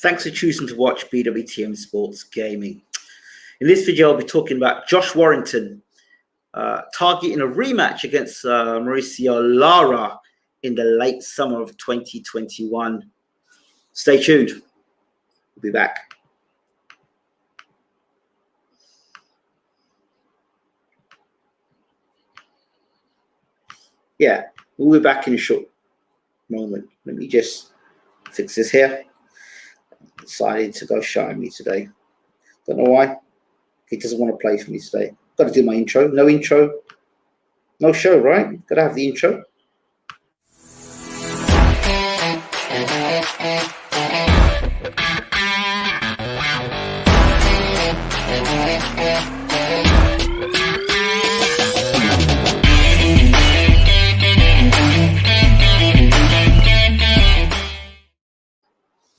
Thanks for choosing to watch BWTM Sports Gaming. In this video, I'll be talking about Josh Warrington targeting a rematch against Mauricio Lara in the late summer of 2021. Stay tuned. We'll be back. Yeah, we'll be back in a short moment. Let me just fix this here. Decided to go shy me today. Don't know why. He doesn't want to play for me today. Got to do my intro. No intro, no show, right? Got to have the intro.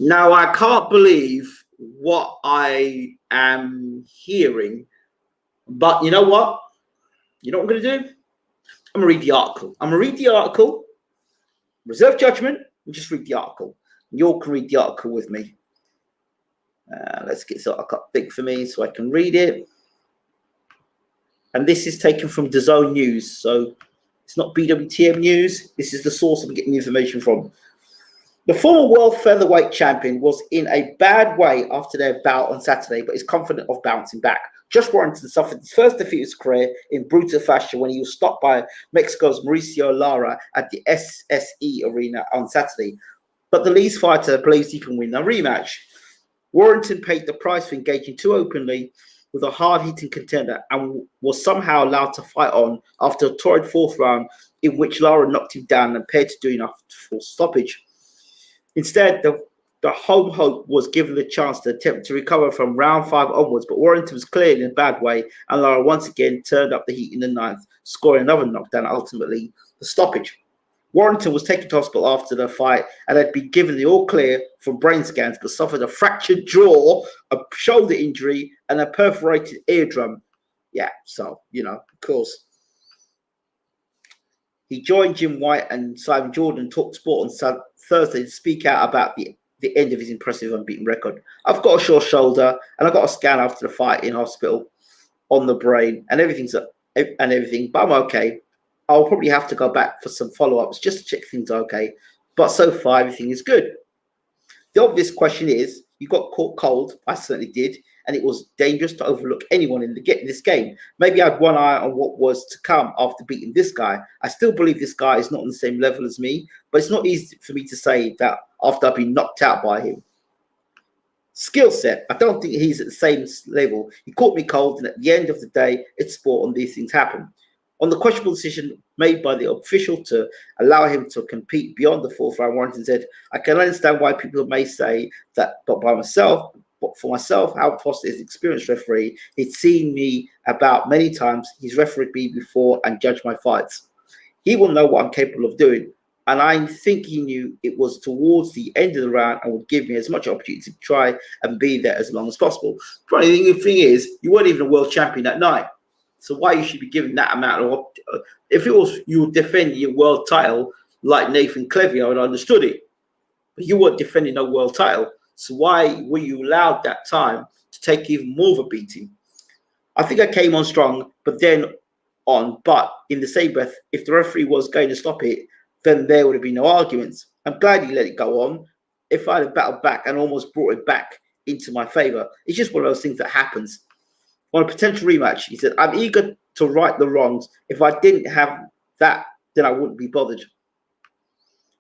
Now, I can't believe what I am hearing, but you know what? You know what I'm going to do? I'm going to read the article. I'm going to read the article, reserve judgment, and just read the article. You all can read the article with me. Let's get it got big for me so I can read it. And this is taken from DAZN News, so it's not BWTM News. This is the source I'm getting the information from. The former world featherweight champion was in a bad way after their bout on Saturday, but is confident of bouncing back. Josh Warrington suffered his first defeat of his career in brutal fashion when he was stopped by Mexico's Mauricio Lara at the SSE Arena on Saturday. But the Lee's fighter believes he can win a rematch. Warrington paid the price for engaging too openly with a hard-hitting contender and was somehow allowed to fight on after a torrid fourth round in which Lara knocked him down and appeared to do enough for stoppage. Instead, the home hope was given the chance to attempt to recover from round 5 onwards, but Warrington was clearly in a bad way, and Lara once again turned up the heat in the 9th, scoring another knockdown, ultimately the stoppage. Warrington was taken to hospital after the fight and had been given the all-clear from brain scans, but suffered a fractured jaw, a shoulder injury, and a perforated eardrum. Yeah, so, you know, of course. He joined Jim White and Simon Jordan Talk Sport on Thursday to speak out about the end of his impressive unbeaten record. I've got a sore shoulder and I got a scan after the fight in hospital on the brain and everything, but I'm okay. I'll probably have to go back for some follow-ups just to check things are okay. But so far, everything is good. The obvious question is, you got caught cold. I certainly did. And it was dangerous to overlook anyone in this game. Maybe I had one eye on what was to come after beating this guy. I still believe this guy is not on the same level as me, but it's not easy for me to say that after I've been knocked out by him. Skill set, I don't think he's at the same level. He caught me cold, and at the end of the day, it's sport and these things happen. On the questionable decision made by the official to allow him to compete beyond the 4th round, Warrington said, I can understand why people may say that, but for myself, Howard Foster is an experienced referee. He'd seen me about many times. He's refereed me before and judged my fights. He will know what I'm capable of doing. And I think he knew it was towards the end of the round and would give me as much opportunity to try and be there as long as possible. The thing is, you weren't even a world champion that night. So why you should be given that amount of... If it was you would defend your world title like Nathan Clevey, I would have understood it. But you weren't defending no world title. So why were you allowed that time to take even more of a beating? I think I came on strong, but in the same breath, if the referee was going to stop it, then there would have been no arguments. I'm glad he let it go on. If I had battled back and almost brought it back into my favor, it's just one of those things that happens. On a potential rematch, he said, I'm eager to right the wrongs. If I didn't have that, then I wouldn't be bothered.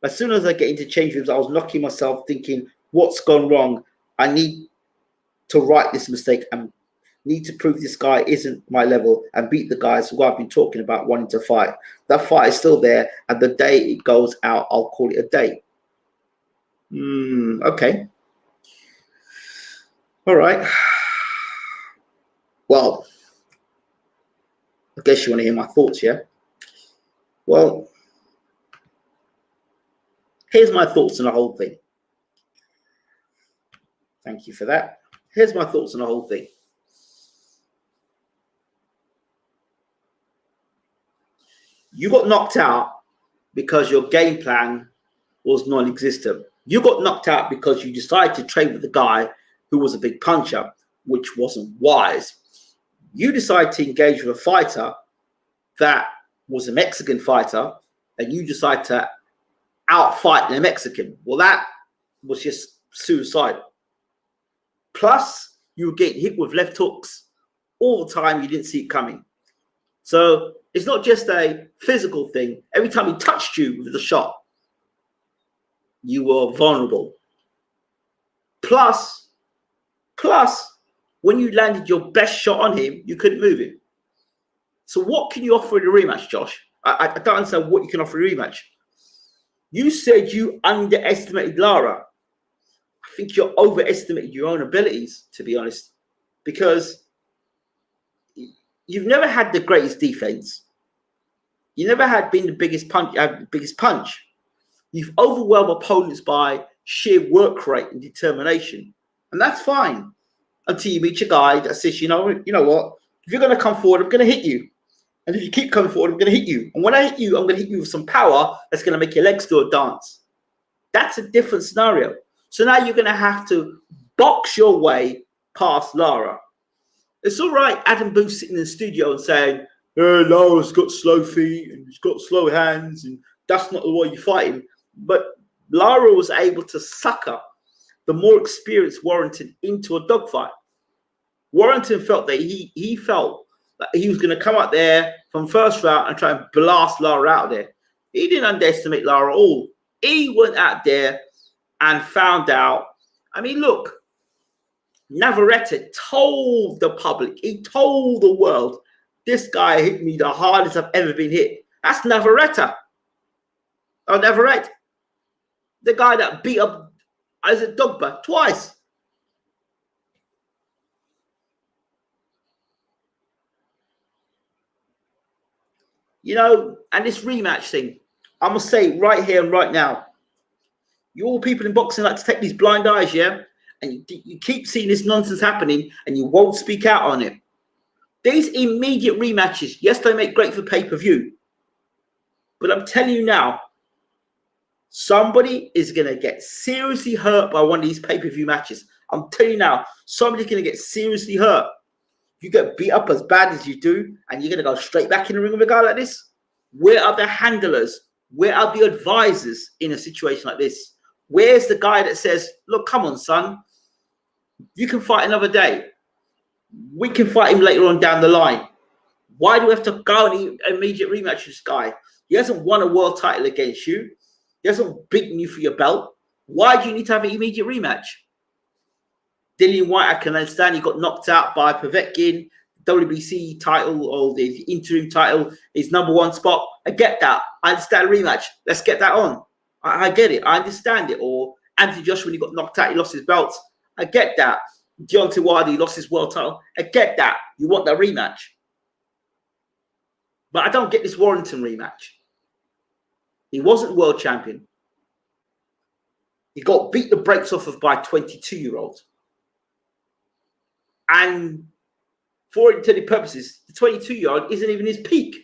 As soon as I get into change rooms, I was knocking myself thinking, what's gone wrong? I need to right this mistake and need to prove this guy isn't my level and beat the guys who I've been talking about wanting to fight. That fight is still there, and the day it goes out, I'll call it a day. Okay. All right. Well, I guess you want to hear my thoughts, yeah? Well, here's my thoughts on the whole thing. Thank you for that. Here's my thoughts on the whole thing. You got knocked out because your game plan was non-existent. You got knocked out because you decided to train with the guy who was a big puncher, which wasn't wise. You decided to engage with a fighter that was a Mexican fighter, and you decide to outfight the Mexican. Well, that was just suicide. Plus, you were getting hit with left hooks all the time. You didn't see it coming. So it's not just a physical thing. Every time he touched you with a shot, you were vulnerable. Plus, when you landed your best shot on him, you couldn't move him. So what can you offer in a rematch, Josh? I don't understand what you can offer in a rematch. You said you underestimated Lara. I think you're overestimating your own abilities, to be honest, because you've never had the greatest defense. You never had been the biggest punch. You've overwhelmed opponents by sheer work rate and determination, and that's fine until you meet your guy that says, you know what? If you're going to come forward, I'm going to hit you, and if you keep coming forward, I'm going to hit you. And when I hit you, I'm going to hit you with some power that's going to make your legs do a dance. That's a different scenario. So now you're going to have to box your way past Lara. It's all right, Adam Booth sitting in the studio and saying, Lara's got slow feet and he's got slow hands, and that's not the way you fight him. But Lara was able to sucker the more experienced Warrington into a dogfight. Warrington felt that he felt that he was going to come out there from first round and try and blast Lara out there. He didn't underestimate Lara at all. He went out there and found out. I mean, look, Navarrete told the public, he told the world, this guy hit me the hardest I've ever been hit. That's Navarrete. Oh, Navarrete. The guy that beat up Isaac Dogba twice. You know, and this rematch thing, I must say right here and right now, you all people in boxing like to take these blind eyes, yeah? And you keep seeing this nonsense happening and you won't speak out on it. These immediate rematches, yes, they make great for pay-per-view. But I'm telling you now, somebody is going to get seriously hurt by one of these pay-per-view matches. I'm telling you now, somebody's going to get seriously hurt. You get beat up as bad as you do, and you're going to go straight back in the ring with a guy like this? Where are the handlers? Where are the advisors in a situation like this? Where's the guy that says, look, come on, son. You can fight another day. We can fight him later on down the line. Why do we have to go and immediate rematch with this guy? He hasn't won a world title against you. He hasn't beaten you for your belt. Why do you need to have an immediate rematch? Dillian White, I can understand he got knocked out by Povetkin. WBC title or the interim title is number one spot. I get that. I understand a rematch. Let's get that on. I get it. I understand it. Or Anthony Joshua, when he got knocked out, he lost his belts. I get that. Deontay Wilder, he lost his world title. I get that. You want that rematch. But I don't get this Warrington rematch. He wasn't world champion. He got beat the brakes off of by a 22-year-old. And for intended purposes, the 22-year-old isn't even his peak.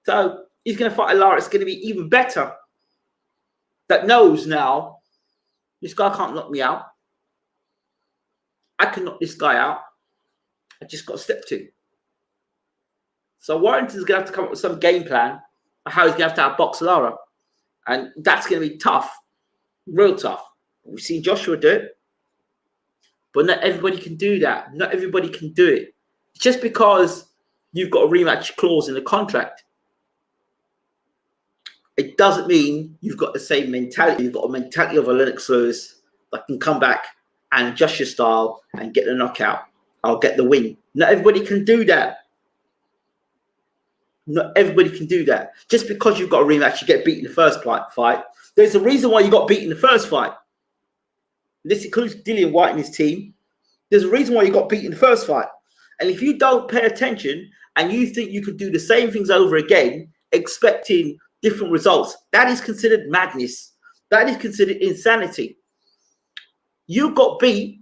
So he's going to fight a Lara. It's going to be even better. That knows now, this guy can't knock me out. I can knock this guy out. I just got to step to. So Warrington's going to have to come up with some game plan of how he's going to have to outbox Lara. And that's going to be tough. Real tough. We've seen Joshua do it. But not everybody can do that. Not everybody can do it. Just because you've got a rematch clause in the contract, it doesn't mean you've got the same mentality. You've got a mentality of a Lennox Lewis that can come back and adjust your style and get the knockout. I'll get the win. Not everybody can do that. Not everybody can do that. Just because you've got a rematch, you get beat in the first fight. There's a reason why you got beat in the first fight. This includes Dillian White and his team. There's a reason why you got beat in the first fight. And if you don't pay attention and you think you could do the same things over again, expecting different results, that is considered madness. That is considered insanity. You got beat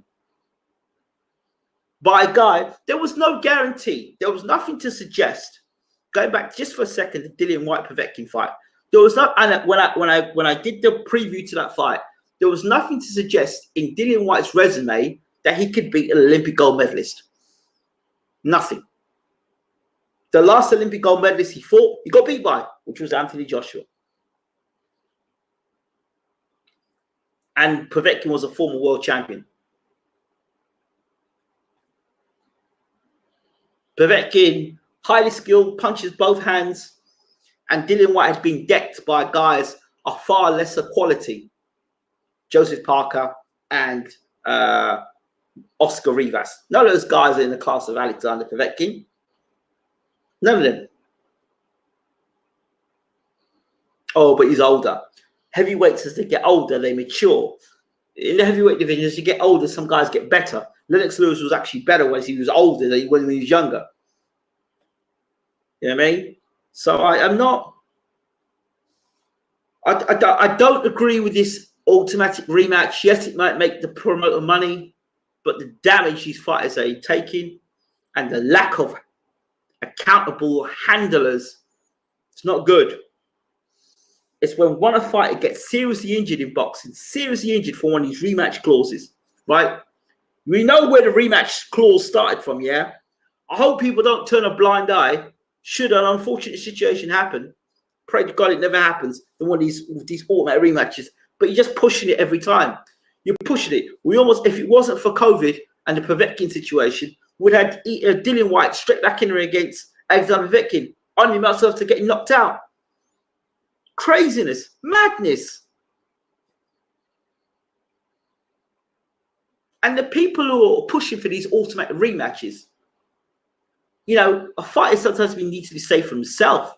by a guy. There was no guarantee. There was nothing to suggest. Going back just for a second, the Dillian White Povetkin fight. There was not, and when I did the preview to that fight, there was nothing to suggest in Dillian White's resume that he could beat an Olympic gold medalist. Nothing. The last Olympic gold medalist he fought, he got beat by, which was Anthony Joshua. And Povetkin was a former world champion. Povetkin, highly skilled, punches both hands, and Dillian White has been decked by guys of far lesser quality. Joseph Parker and Oscar Rivas. None of those guys are in the class of Alexander Povetkin. None of them. Oh, but he's older. Heavyweights, as they get older, they mature. In the heavyweight division, as you get older, some guys get better. Lennox Lewis was actually better when he was older than when he was younger. You know what I mean? So I'm not. I don't agree with this automatic rematch. Yes, it might make the promoter money, but the damage these fighters are taking and the lack of accountable handlers, it's not good. It's when one fighter gets seriously injured in boxing, seriously injured for one of these rematch clauses, right? We know where the rematch clause started from, yeah? I hope people don't turn a blind eye should an unfortunate situation happen. Pray to God it never happens in one of these automatic rematches. But you're just pushing it every time. You're pushing it. We almost, if it wasn't for COVID and the Povetkin situation, we'd had Dillian White straight back in there against Alexander Povetkin, only himself to getting knocked out. Craziness, madness. And the people who are pushing for these automatic rematches, you know, a fighter sometimes needs to be safe for himself.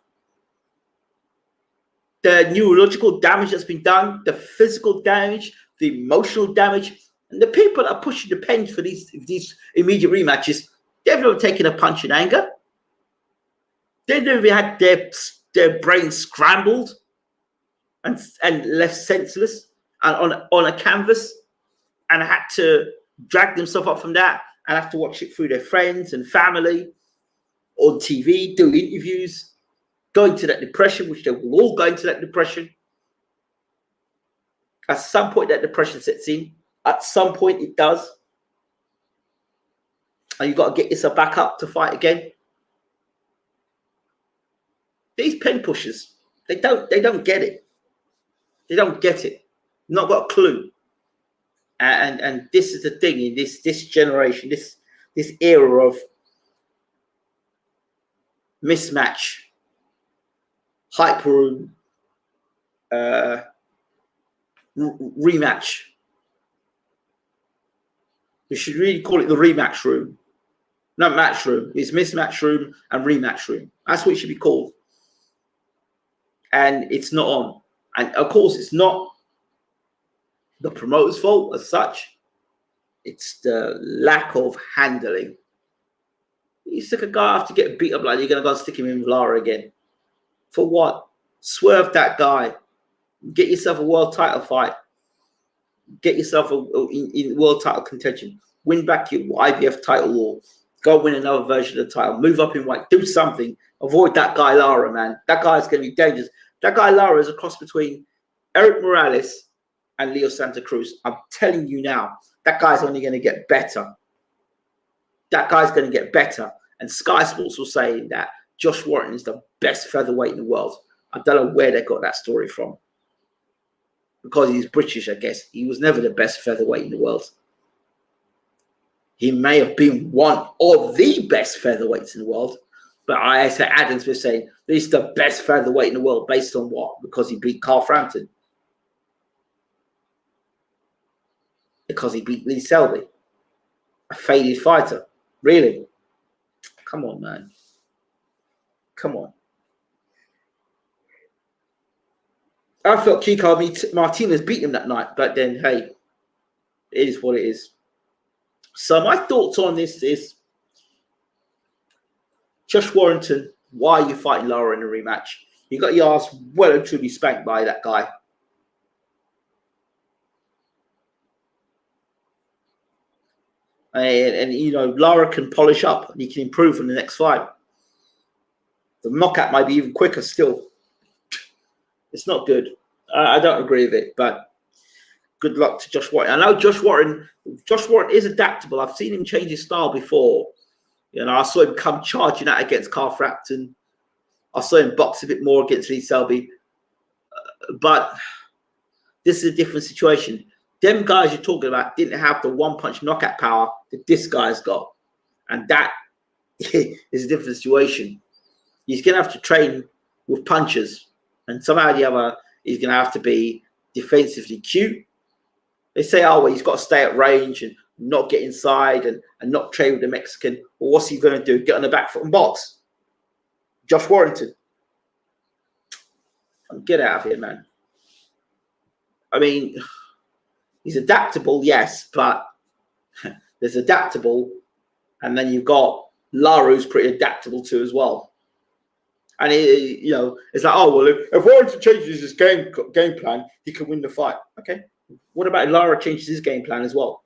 The neurological damage that's been done, the physical damage, the emotional damage, and the people that are pushing the pen for these immediate rematches, they've never taken a punch in anger. They've never had their brains scrambled and left senseless and on a canvas and had to drag themselves up from that and have to watch it through their friends and family on TV, do interviews, go into that depression, which they will all go into that depression. At some point, that depression sets in. At some point, it does. And you've got to get yourself back up to fight again. These pen pushers, they don't get it. They don't get it. Not got a clue. And this is the thing in this generation, this era of mismatch, hype room, rematch. We should really call it the rematch room. Not match room. It's mismatch room and rematch room. That's what it should be called. And it's not on. And of course, it's not the promoter's fault as such. It's the lack of handling. You stick a guy after getting beat up like you're going to go and stick him in with Lara again. For what? Swerve that guy. Get yourself a world title fight. Get yourself in world title contention. Win back your IBF title war. Go win another version of the title. Move up in weight. Do something. Avoid that guy Lara, man. That guy's going to be dangerous. That guy Lara is a cross between Eric Morales and Leo Santa Cruz. I'm telling you now, that guy's only going to get better. That guy's going to get better. And Sky Sports was saying that Josh Warrington is the best featherweight in the world. I don't know where they got that story from. Because he's British, I guess. He was never the best featherweight in the world. He may have been one of the best featherweights in the world. But I said Adam Smith saying he's the best featherweight in the world based on what? Because he beat Carl Frampton. Because he beat Lee Selby. A faded fighter. Really? Come on, man. Come on. I felt Chico Martinez beat him that night, but then, hey, it is what it is. So my thoughts on this is, Josh Warrington, why are you fighting Lara in a rematch? You got your ass well and truly spanked by that guy. And you know, Lara can polish up and he can improve in the next fight. The knockout might be even quicker still. It's not good. I don't agree with it, but good luck to Josh Warrington. I know Josh Warrington is adaptable. I've seen him change his style before. You know, I saw him come charging out against Carl Frampton. I saw him box a bit more against Lee Selby. But this is a different situation. Them guys you're talking about didn't have the one-punch knockout power that this guy's got. And that is a different situation. He's going to have to train with punches. And somehow or the other, he's going to have to be defensively cute. They say, oh, well, he's got to stay at range and not get inside and not train with the Mexican. Well, what's he going to do? Get on the back foot and box? Josh Warrington. Get out of here, man. I mean, he's adaptable, yes, but there's adaptable, and then you've got Lara, who's pretty adaptable too as well. And you know, it's like, oh well, if Warrington changes his game plan, he can win the fight. Okay, what about Lara changes his game plan as well?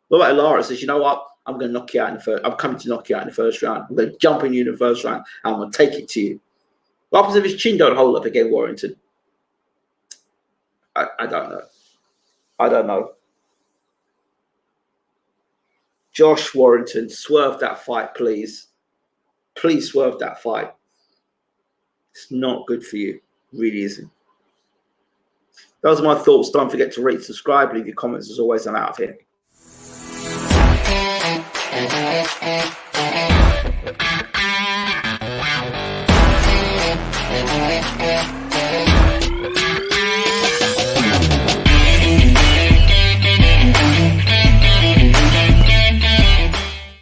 What about Lara says, you know what? I'm going to knock you out in the first. I'm coming to knock you out in the first round. I'm going to jump on you in the first round, and I'm going to take it to you. What happens if his chin don't hold up against Warrington? I don't know. I don't know. Josh Warrington, swerve that fight, please. Please swerve that fight. It's not good for you. It really isn't. Those are my thoughts. Don't forget to rate, subscribe, leave your comments. As always, I'm out of here.